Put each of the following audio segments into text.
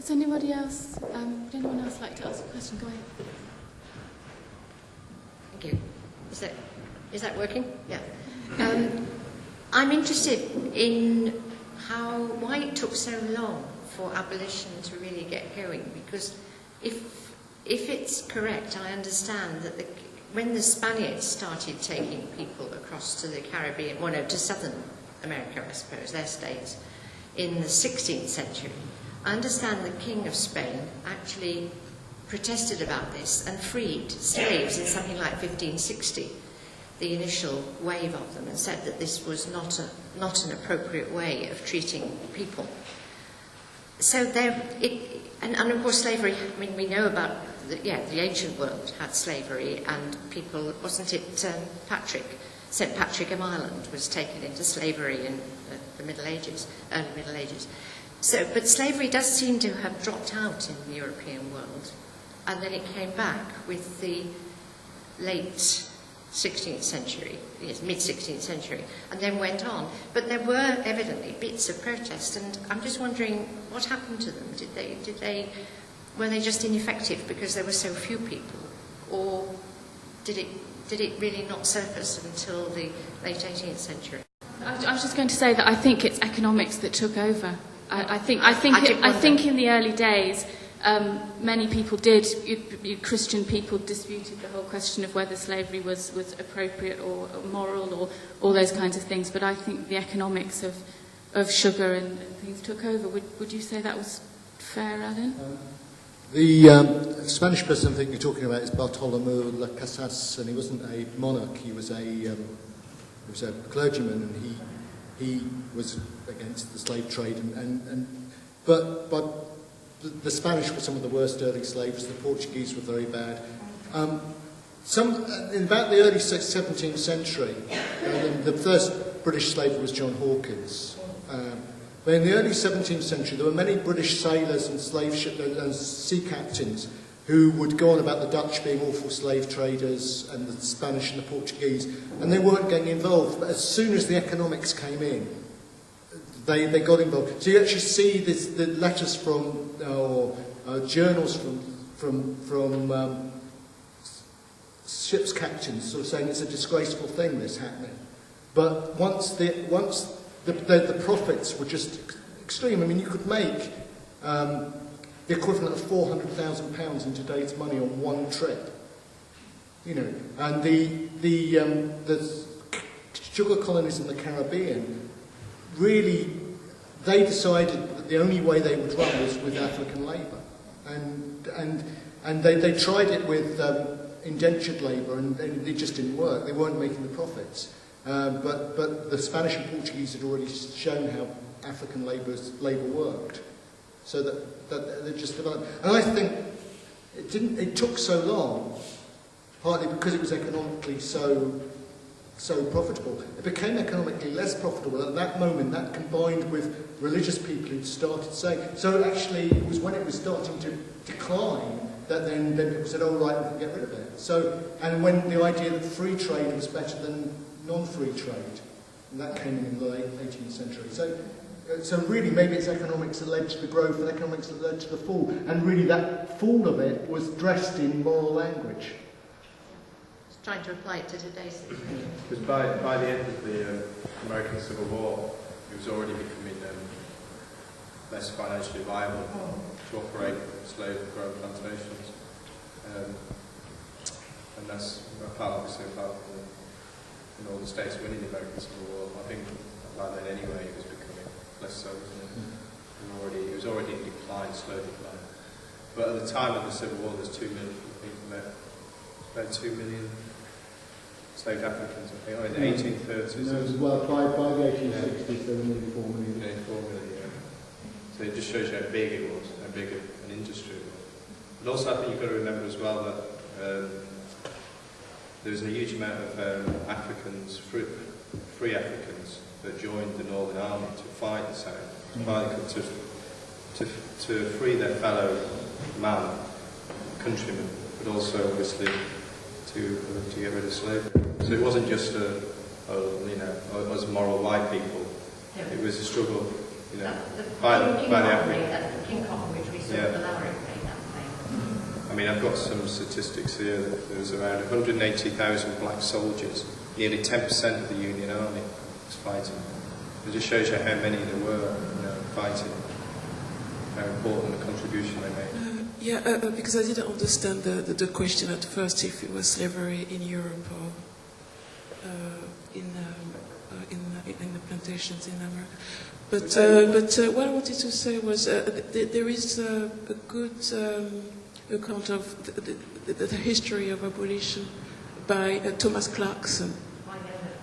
Does anybody else, would anyone else like to ask a question? Go ahead. Thank you. Is that working? Yeah. I'm interested in why it took so long for abolition to really get going, because if it's correct, I understand that when the Spaniards started taking people across to the Caribbean, well, no, to Southern America, I suppose, their states, in the 16th century, I understand the King of Spain actually protested about this and freed slaves in something like 1560, the initial wave of them, and said that this was not an appropriate way of treating people. So and of course slavery, I mean, we know about, the ancient world had slavery, and people, wasn't it St. Patrick of Ireland was taken into slavery in the Middle Ages, early Middle Ages. So, but slavery does seem to have dropped out in the European world, and then it came back with the late 16th century, yes, mid-16th century, and then went on. But there were evidently bits of protest, and I'm just wondering what happened to them. Were they just ineffective because there were so few people, or did it really not surface until the late 18th century? I was just going to say that I think it's economics that took over. I think in the early days, many people did, Christian people disputed the whole question of whether slavery was appropriate or moral or all those kinds of things, but I think the economics of sugar and things took over. Would you say that was fair, Alan? The Spanish president I think you're talking about is Bartolomé de Casas, and he wasn't a monarch, he was a clergyman, and he was against the slave trade, but the Spanish were some of the worst early slaves, the Portuguese were very bad. In about the early 17th century, the first British slave was John Hawkins. But in the early 17th century, there were many British sailors and and sea captains who would go on about the Dutch being awful slave traders and the Spanish and the Portuguese, and they weren't getting involved. But as soon as the economics came in, they got involved. So you actually see the letters from, or journals from ship's captains sort of saying it's a disgraceful thing, this happening. But once the profits were just extreme. I mean, you could make the equivalent of £400,000 in today's money on one trip. And the sugar colonies in the Caribbean, really, they decided that the only way they would run was with African labour, and they tried it with indentured labour, and it just didn't work. They weren't making the profits. But the Spanish and Portuguese had already shown how African labour worked, so that they just developed. And I think it took so long, partly because it was economically so profitable. It became economically less profitable at that moment. That combined with religious people who'd started saying. So actually, it was when it was starting to decline that then people said, "Oh right, we can get rid of it." So, and when the idea that free trade was better than non-free trade, and that came in the late 18th century. So really, maybe it's economics that led to the growth, and economics that led to the fall, and really that fall of it was dressed in moral language. Just trying to apply it to today's situation. Because by the end of the American Civil War, it was already becoming less financially viable to operate slave-grown plantations, and that's obviously a part of all the states winning the American Civil War. I think by then anyway it was becoming less so, wasn't it? It was already in decline, slow decline. But at the time of the Civil War, there's 2 million people there. About 2 million enslaved Africans, I think. In the 1830s. Well, by the 1860s, there were nearly 4 million. Nearly 4 million, yeah. So it just shows you how big it was, how big an industry it was. But also, I think you've got to remember as well that there was a huge amount of Africans, free Africans, that joined the Northern Army to fight the South, to free their fellow man, countrymen, but also obviously to get rid of slavery. So it wasn't just us moral white people. It was a struggle you know, by the African. At King Kong, which we saw the Lowry Rate, that thing. I mean, I've got some statistics here that there was around 180,000 black soldiers, nearly 10% of the Union Army was fighting. It just shows you how many there were, you know, fighting, how important the contribution they made. Because I didn't understand the question at first, if it was slavery in Europe or in the plantations in America. But what I wanted to say was there is a good account of the history of abolition by Thomas Clarkson.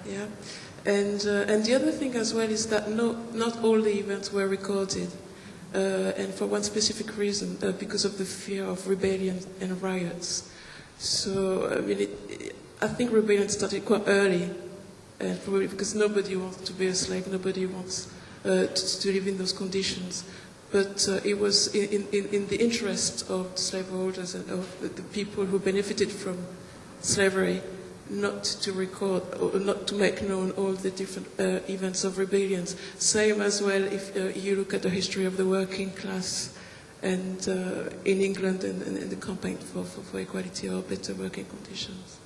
Yeah, and the other thing as well is that not all the events were recorded, and for one specific reason, because of the fear of rebellion and riots. So I mean, I think rebellion started quite early, and probably because nobody wants to be a slave, nobody wants to live in those conditions. But it was in the interest of the slaveholders and of the people who benefited from slavery not to record or not to make known all the different events of rebellions. Same as well if you look at the history of the working class and in England and the campaign for equality or better working conditions.